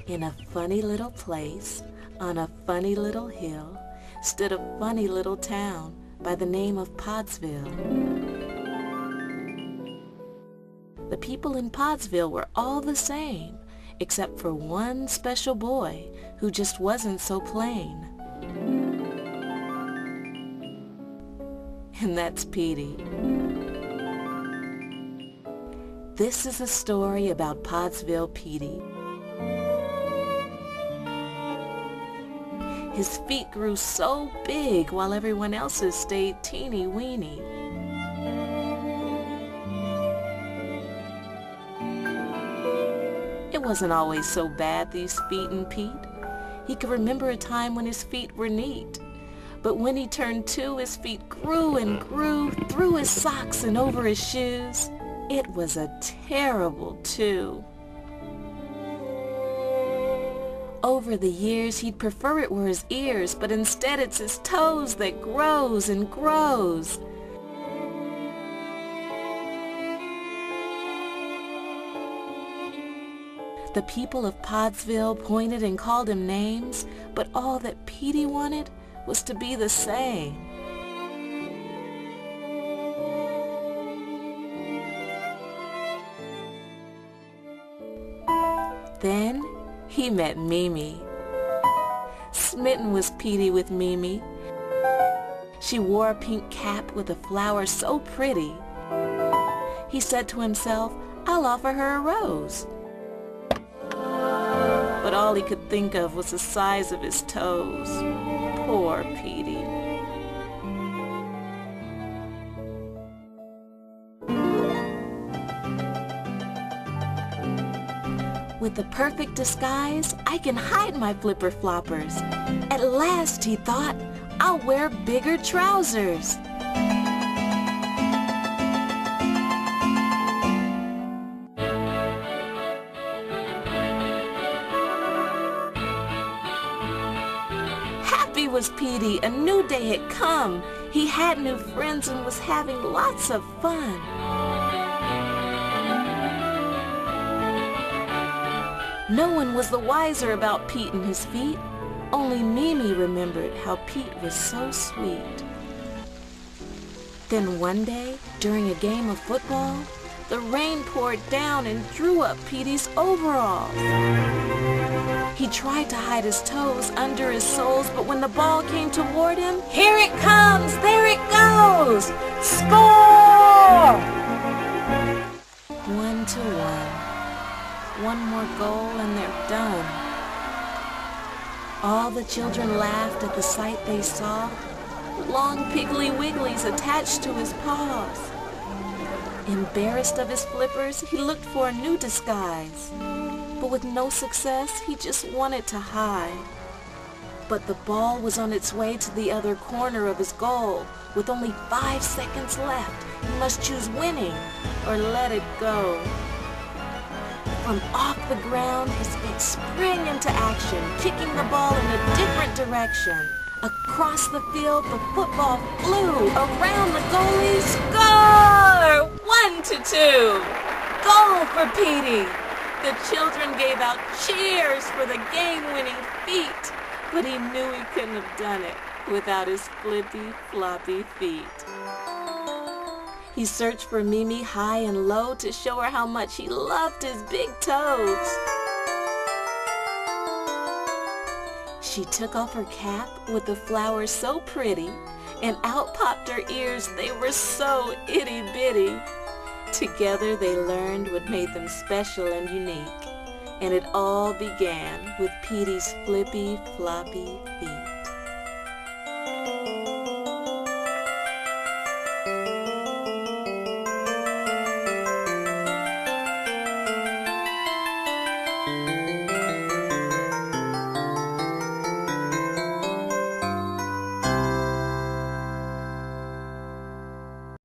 In a funny little place, on a funny little hill, stood a funny little town by the name of Podsville. The people in Podsville were all the same, except for one special boy who just wasn't so plain. And that's Petey. This is a story about Podsville Petey. His feet grew so big while everyone else's stayed teeny weeny. It wasn't always so bad, these feet in Pete. He could remember a time when his feet were neat. But when he turned 2, his feet grew and grew through his socks and over his shoes. It was a terrible 2. Over the years, he'd prefer it were his ears, but instead it's his toes that grows and grows. The people of Podsville pointed and called him names, but all that Petey wanted was to be the same. Then he met Mimi. Smitten was Petey with Mimi. She wore a pink cap with a flower so pretty. He said to himself, "I'll offer her a rose." But all he could think of was the size of his toes. Poor Petey. With the perfect disguise, I can hide my flipper floppers. At last, he thought, I'll wear bigger trousers. Happy was Petey, a new day had come. He had new friends and was having lots of fun. No one was the wiser about Pete and his feet. Only Mimi remembered how Pete was so sweet. Then one day, during a game of football, the rain poured down and drew up Petey's overalls. He tried to hide his toes under his soles, but when the ball came toward him, here it comes, there it goes! Score! 1-1. One more goal and they're done. All the children laughed at the sight they saw, long piggly wigglies attached to his paws. Embarrassed of his flippers, he looked for a new disguise. But with no success, he just wanted to hide. But the ball was on its way to the other corner of his goal. With only 5 seconds left, he must choose winning or let it go. From off the ground, his feet sprang into action, kicking the ball in a different direction. Across the field, the football flew around the goalie. Score! 1-2. Goal for Petey. The children gave out cheers for the game-winning feat, but he knew he couldn't have done it without his flippy, floppy feet. He searched for Mimi high and low to show her how much he loved his big toes. She took off her cap with the flowers so pretty, and out popped her ears. They were so itty-bitty. Together they learned what made them special and unique, and it all began with Petey's flippy, floppy feet.